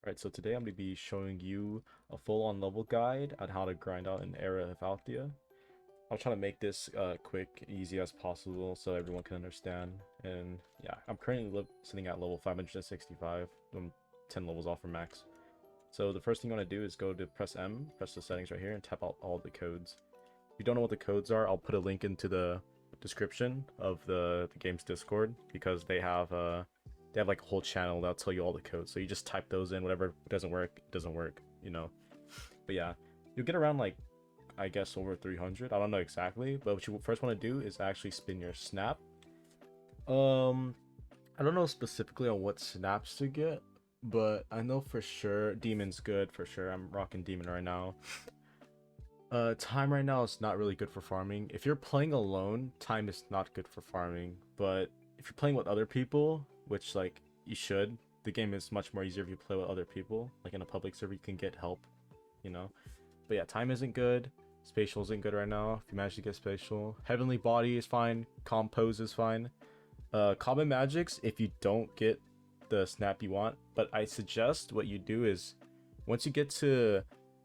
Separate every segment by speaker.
Speaker 1: Alright, so today I'm going to be showing you a full-on level guide on how to grind out an era of Althea. I'll try to make this quick, easy as possible so everyone can understand. And yeah, I'm currently sitting at level 565. I'm 10 levels off from max. So the first thing you want to do is go to press M, press the settings right here, and tap out all the codes. If you don't know what the codes are, I'll put a link into the description of the game's Discord because they have like a whole channel that'll tell you all the codes. So you just type those in, whatever doesn't work, doesn't work, you know. But yeah, you'll get around like, I guess over 300. I don't know exactly, but what you first want to do is actually spin your snap. I don't know specifically on what snaps to get, but I know for sure Demon's good for sure. I'm rocking Demon right now. Time right now is not really good for farming. If you're playing alone, time is not good for farming, but if you're playing with other people, which like you should, the game is much more easier if you play with other people. Like in a public server, you can get help, you know. But yeah, time isn't good. Spatial isn't good right now. If you manage to get spatial, heavenly body is fine. Compose is fine. Common magics if you don't get the snap you want. But I suggest what you do is once you get to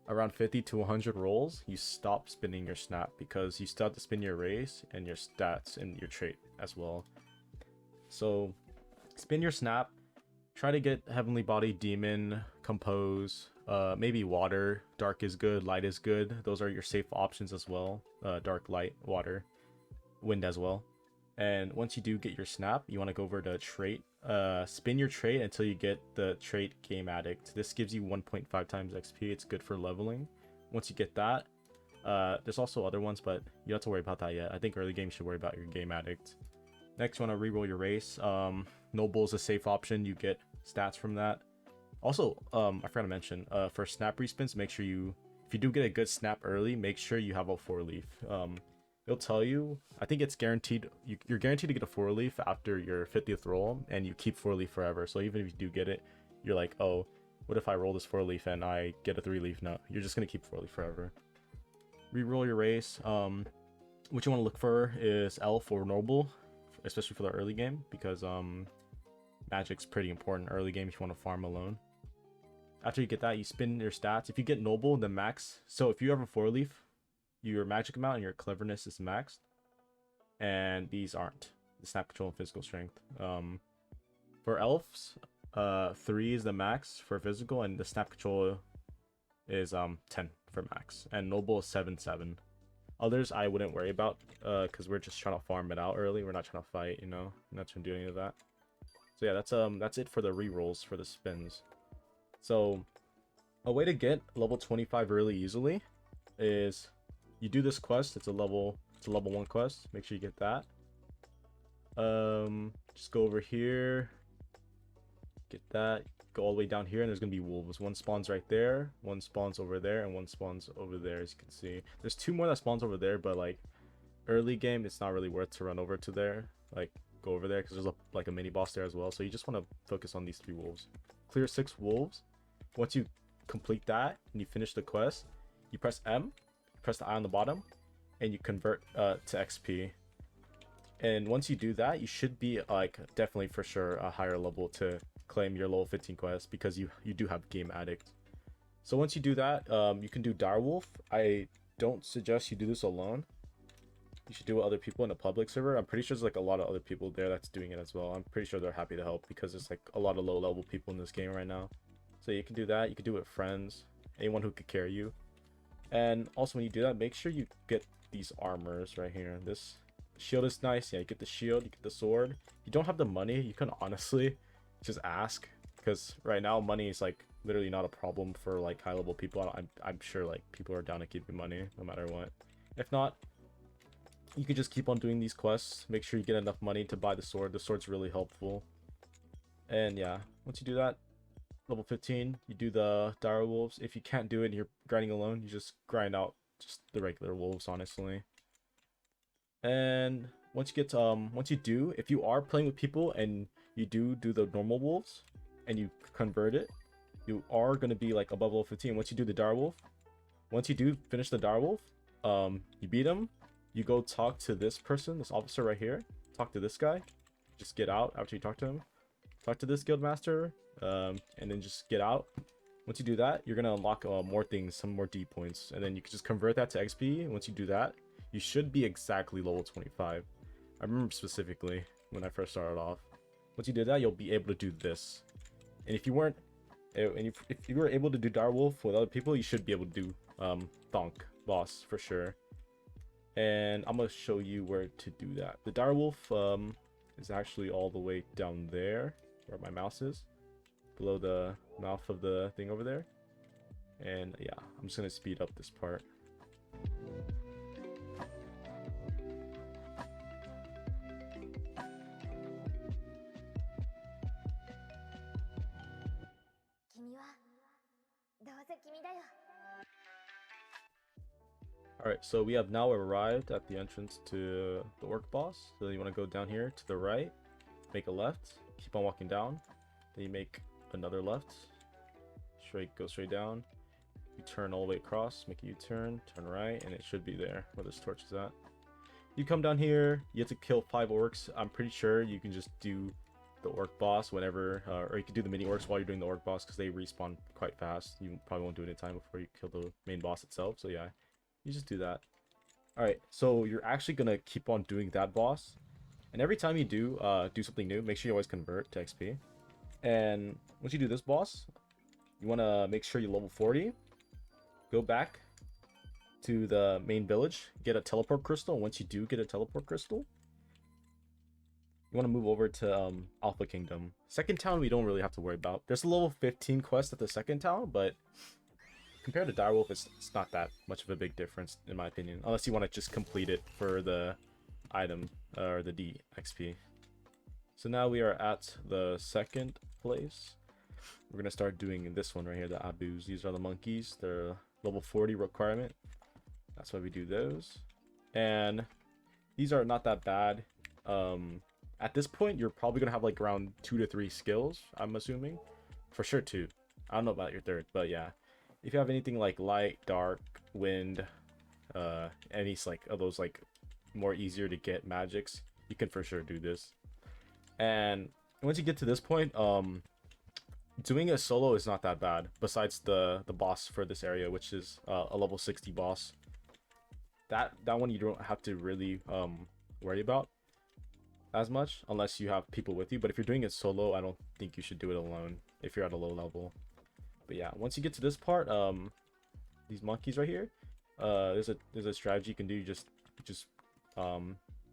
Speaker 1: around 50 to 100 rolls, you stop spinning your snap because you still have to spin your race and your stats and your trait as well. So spin your snap, try to get heavenly body, demon, compose, maybe water. Dark is good, light is good. Those are your safe options as well. Dark, light, water, wind as well. And once you do get your snap, you want to go over to trait. Spin your trait until you get the trait Game Addict. This gives you 1.5 times XP. It's good for leveling. Once you get that, there's also other ones, but you don't have to worry about that yet. I think early game you should worry about your Game Addict. Next, you want to reroll your race. Noble is a safe option. You get stats from that. Also, I forgot to mention, for snap respins, make sure if you do get a good snap early, make sure you have a 4-leaf. It'll tell you, I think it's guaranteed, you're guaranteed to get a 4-leaf after your 50th roll, and you keep 4-leaf forever. So even if you do get it, you're like, oh, what if I roll this 4-leaf and I get a 3-leaf? No, you're just going to keep 4-leaf forever. Reroll your race. What you want to look for is Elf or Noble, especially for the early game, because magic's pretty important early game if you want to farm alone. After you get that, you spin your stats. If you get Noble, the max, so if you have a 4-leaf, your magic amount and your cleverness is maxed, and these aren't. The snap control and physical strength. For elves, 3 is the max for physical, and the snap control is 10 for max, and Noble is 7-7. Others I wouldn't worry about, because we're just trying to farm it out early. We're not trying to fight, you know. We're not trying to do any of that. So yeah, that's it for the rerolls for the spins. So a way to get level 25 really easily is you do this quest. It's a level 1 quest. Make sure you get that. Just go over here, get that, go all the way down here, and there's gonna be wolves. One spawns right there, one spawns over there, and one spawns over there. As you can see, there's 2 more that spawns over there, but like early game it's not really worth to run over to there, like go over there, because there's like a mini boss there as well. So you just want to focus on these 3 wolves. Clear 6 wolves. Once you complete that and you finish the quest, you press M, press the I on the bottom, and you convert to XP. And once you do that, you should be like definitely for sure a higher level to claim your level 15 quest, because you do have Game Addict. So once you do that, you can do Direwolf. I don't suggest you do this alone. You should do it with other people in a public server. I'm pretty sure there's like a lot of other people there that's doing it as well. I'm pretty sure they're happy to help, because there's like a lot of low level people in this game right now. So you can do that. You can do it with friends, anyone who could carry you. And also when you do that, make sure you get these armors right here. This shield is nice. Yeah, you get the shield, you get the sword. If you don't have the money, you can honestly just ask, because right now money is like literally not a problem for like high level people. I'm sure like people are down to keep your money no matter what. If not, you can just keep on doing these quests. Make sure you get enough money to buy the sword. The sword's really helpful. And yeah, once you do that, level 15, you do the dire wolves. If you can't do it and you're grinding alone, you just grind out just the regular wolves, honestly. And once you do, if you are playing with people and you do the normal wolves and you convert it, you are going to be like above level 15 once you do the dire wolf. Once you do finish the dire wolf, you beat him, you go talk to this person, this officer right here, talk to this guy, just get out after you talk to him, talk to this guild master, and then just get out, Once you do that, you're gonna unlock more things, some more D points, and then you can just convert that to XP. And once you do that, you should be exactly level 25. I remember specifically when I first started off. Once you do that, you'll be able to do this. And if you weren't, if you were able to do Direwolf with other people, you should be able to do Thonk boss for sure. And I'm gonna show you where to do that. The Direwolf is actually all the way down there, where my mouse is, below the mouth of the thing over there. And yeah, I'm just gonna speed up this part. Alright, so we have now arrived at the entrance to the orc boss. So you want to go down here to the right, make a left, keep on walking down, then you make another left, go straight down, you turn all the way across, make a U-turn, turn right, and it should be there where this torch is at. You come down here, you have to kill 5 orcs. I'm pretty sure you can just do the orc boss whenever, or you can do the mini orcs while you're doing the orc boss because they respawn quite fast. You probably won't do it in time before you kill the main boss itself, so yeah. You just do that. Alright, so you're actually gonna keep on doing that boss. And every time you do something new, make sure you always convert to XP. And once you do this boss, you wanna make sure you level 40. Go back to the main village, get a teleport crystal. And once you do get a teleport crystal, you wanna move over to Alpha Kingdom. Second town we don't really have to worry about. There's a level 15 quest at the second town, but compared to Direwolf, it's not that much of a big difference, in my opinion. Unless you want to just complete it for the item, or the DXP. So now we are at the second place. We're going to start doing this one right here, the Abus. These are the monkeys. They're level 40 requirement. That's why we do those. And these are not that bad. At this point, you're probably going to have like around 2 to 3 skills, I'm assuming. For sure 2. I don't know about your third, but yeah. If you have anything like light, dark, wind, any like of those like more easier to get magics, you can for sure do this. And once you get to this point, doing a solo is not that bad. Besides the boss for this area, which is a level 60 boss. That one you don't have to really worry about as much unless you have people with you. But if you're doing it solo, I don't think you should do it alone if you're at a low level. But yeah, once you get to this part, these monkeys right here, there's a strategy you can do. You just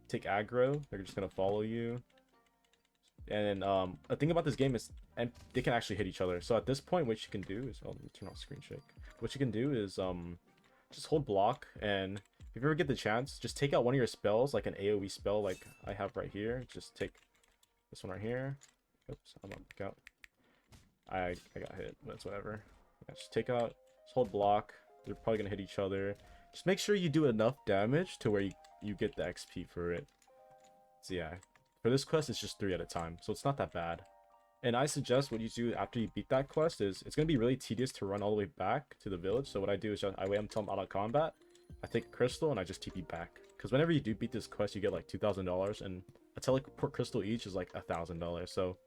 Speaker 1: take aggro. They're just gonna follow you. And then the thing about this game is, and they can actually hit each other. So at this point, what you can do is, let me turn off screen shake. What you can do is just hold block, and if you ever get the chance, just take out one of your spells, like an AoE spell, like I have right here. Just take this one right here. Oops, I'm gonna pick out. I got hit, but it's whatever. Yeah, just take out, just hold block. They're probably gonna hit each other. Just make sure you do enough damage to where you get the XP for it. So yeah, for this quest it's just 3 at a time, so it's not that bad. And I suggest what you do after you beat that quest is, it's gonna be really tedious to run all the way back to the village. So what I do is I wait until I'm out of combat, I take a crystal, and I just TP back. Because whenever you do beat this quest, you get like $2,000, and a teleport crystal each is like $1,000. So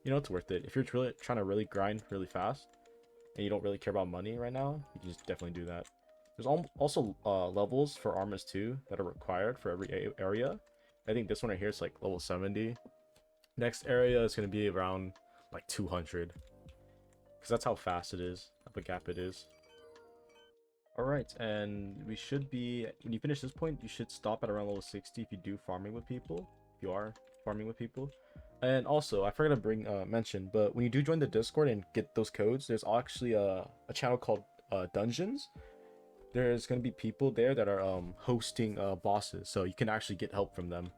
Speaker 1: you know, it's worth it. If you're really trying to really grind really fast and you don't really care about money right now, you can just definitely do that. There's also levels for armors too that are required for every area. I think this one right here is like level 70. Next area is going to be around like 200. Because that's how fast it is, how big gap it is. Alright, and we should be, when you finish this point, you should stop at around level 60 if you do farming with people. If you are farming with people. And also, I forgot to mention, but when you do join the Discord and get those codes, there's actually a channel called Dungeons. There's going to be people there that are hosting bosses, so you can actually get help from them.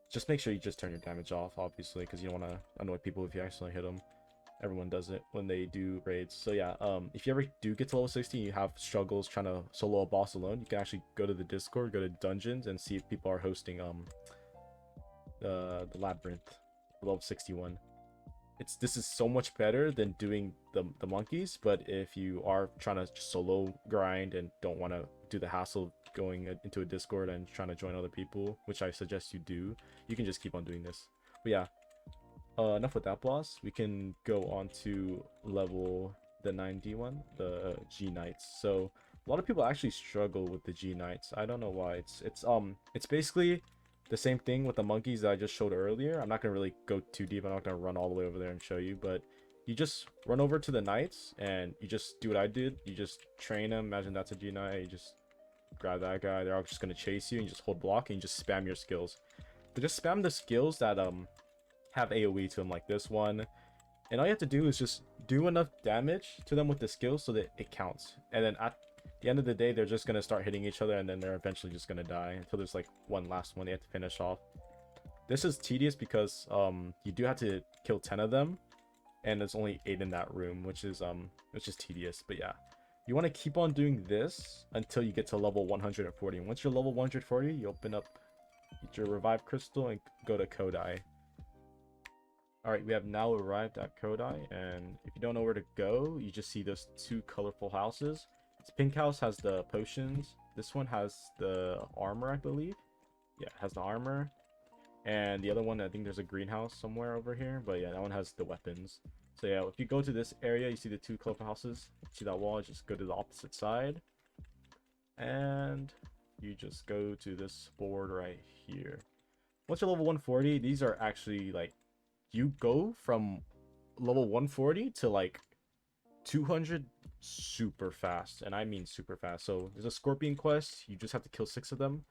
Speaker 1: Just make sure you just turn your damage off, obviously, because you don't want to annoy people if you accidentally hit them. Everyone does it when they do raids. So yeah, if you ever do get to level 60 and you have struggles trying to solo a boss alone, you can actually go to the Discord, go to Dungeons, and see if people are hosting the Labyrinth, level 61. This is so much better than doing the monkeys, but if you are trying to just solo grind and don't want to do the hassle of going into a Discord and trying to join other people, which I suggest you do, you can just keep on doing this. But yeah, enough with that boss. We can go on to level the 9D one, the G Knights. So a lot of people actually struggle with the G Knights. I don't know why. It's basically the same thing with the monkeys that I just showed earlier. I'm not gonna really go too deep. I'm not gonna run all the way over there and show you, but you just run over to the knights and you just do what I did. You just train them. Imagine that's a G Knight. You just grab that guy. They're all just gonna chase you, and you just hold block and you just spam your skills. But just spam the skills that have AoE to them, like this one. And all you have to do is just do enough damage to them with the skills so that it counts. And then at the end of the day, they're just gonna start hitting each other, and then they're eventually just gonna die until there's like one last one they have to finish off. This is tedious because you do have to kill 10 of them, and there's only 8 in that room, which is tedious. But yeah, you want to keep on doing this until you get to level 140. And once you're level 140, you open up your revive crystal and go to Kodai. Alright, we have now arrived at Kodai, and if you don't know where to go, you just see those 2 colorful houses. This pink house has the potions. This one has the armor, I believe. Yeah, it has the armor. And the other one, I think there's a greenhouse somewhere over here. But yeah, that one has the weapons. So yeah, if you go to this area, you see the 2 colorful houses. See that wall? Just go to the opposite side. And you just go to this board right here. Once you're level 140, these are actually like, you go from level 140 to like 200 super fast, and I mean super fast. So there's a scorpion quest. You just have to kill 6 of them.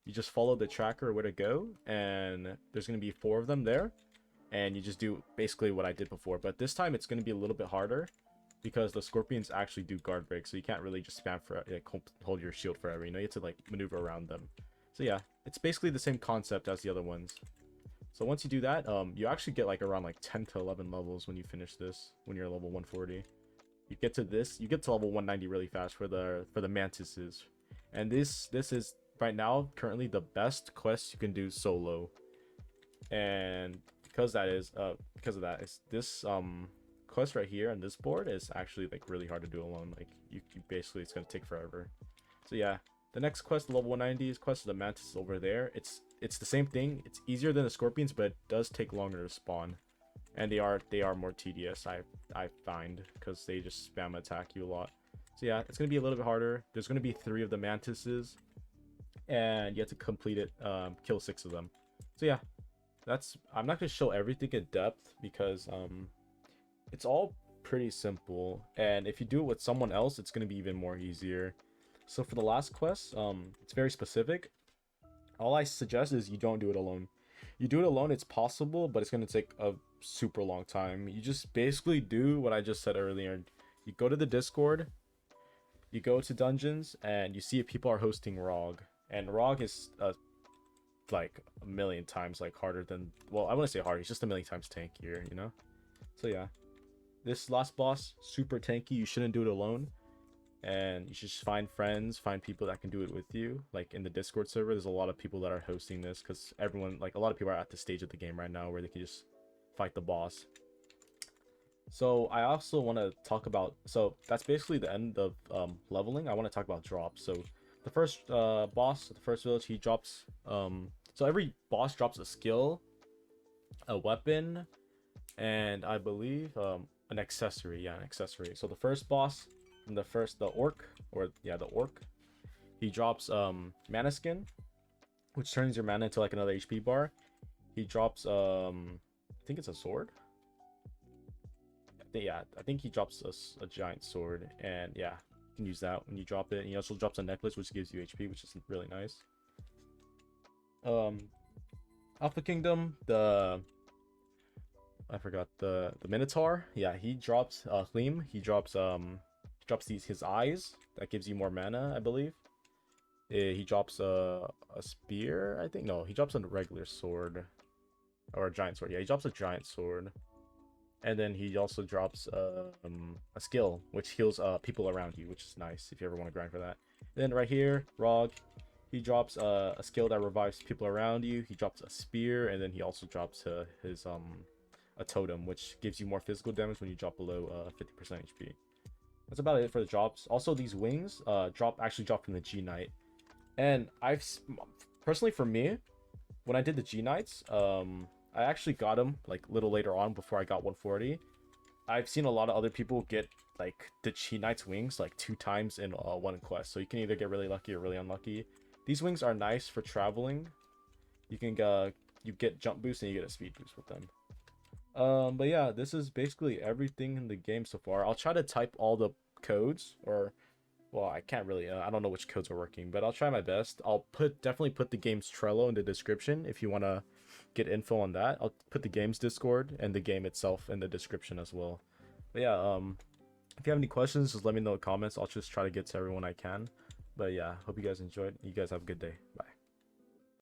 Speaker 1: You just follow the tracker where to go, and there's going to be 4 of them there, and you just do basically what I did before, but this time it's going to be a little bit harder because the scorpions actually do guard break, so you can't really just spam for like hold your shield forever, you know. You have to like maneuver around them. So yeah, it's basically the same concept as the other ones. So once you do that, you actually get like around like 10 to 11 levels when you finish this, when you're level 140. You get to this, you get to level 190 really fast for the mantises. And this is right now currently the best quest you can do solo. And because of that is this quest right here on this board is actually like really hard to do alone. Like you basically, it's gonna take forever. So yeah, the next quest, level 190, is quest of the mantis over there. It's the same thing. It's easier than the scorpions, but it does take longer to spawn, and they are more tedious. I find, because they just spam attack you a lot. So yeah, it's gonna be a little bit harder. There's gonna be 3 of the mantises, and you have to complete it. Kill 6 of them. So yeah, I'm not gonna show everything in depth because it's all pretty simple, and if you do it with someone else, it's gonna be even more easier. So for the last quest, it's very specific. All I suggest is you don't do it alone. You do it alone, it's possible, but it's going to take a super long time. You just basically do what I just said earlier. You go to the Discord, you go to dungeons, and you see if people are hosting ROG. And ROG is like a million times like harder than, well, I wouldn't say hard, it's just a million times tankier, you know? So yeah, this last boss, super tanky. You shouldn't do it alone. And you should just find friends, find people that can do it with you. Like in the Discord server, there's a lot of people that are hosting this because everyone, like a lot of people are at the stage of the game right now where they can just fight the boss. So I also want to talk about, so that's basically the end of leveling. I want to talk about drops. So the first boss, the first village, he drops, so every boss drops a skill, a weapon, and I believe an accessory. Yeah, an accessory. So the first boss, the orc, he drops mana skin, which turns your mana into like another HP bar. He drops I think it's a sword. I think he drops a giant sword, and yeah, you can use that when you drop it. And he also drops a necklace, which gives you HP, which is really nice. Alpha Kingdom, I forgot the Minotaur. Yeah, he drops Theme. He drops his eyes. That gives you more mana, I believe. He drops a spear, I think. No, he drops a regular sword. Or a giant sword. Yeah, he drops a giant sword. And then he also drops a skill, which heals people around you, which is nice if you ever want to grind for that. Then right here, ROG, he drops a skill that revives people around you. He drops a spear, and then he also drops his a totem, which gives you more physical damage when you drop below 50% HP. That's about it for the drops. Also, these wings actually drop from the G Knight. And personally, for me, when I did the G Knights, I actually got them like a little later on before I got 140. I've seen a lot of other people get like the Chi Knight's wings like 2 times in one quest. So you can either get really lucky or really unlucky. These wings are nice for traveling. You can you get jump boost and you get a speed boost with them. But yeah, this is basically everything in the game so far. I'll try to type all the codes, or well, I can't really. I don't know which codes are working, but I'll try my best. I'll definitely put the game's Trello in the description if you want to get info on that. I'll put the game's Discord and the game itself in the description as well. But yeah, if you have any questions, just let me know in the comments. I'll just try to get to everyone I can. But yeah, hope you guys enjoyed. You guys have a good day. Bye.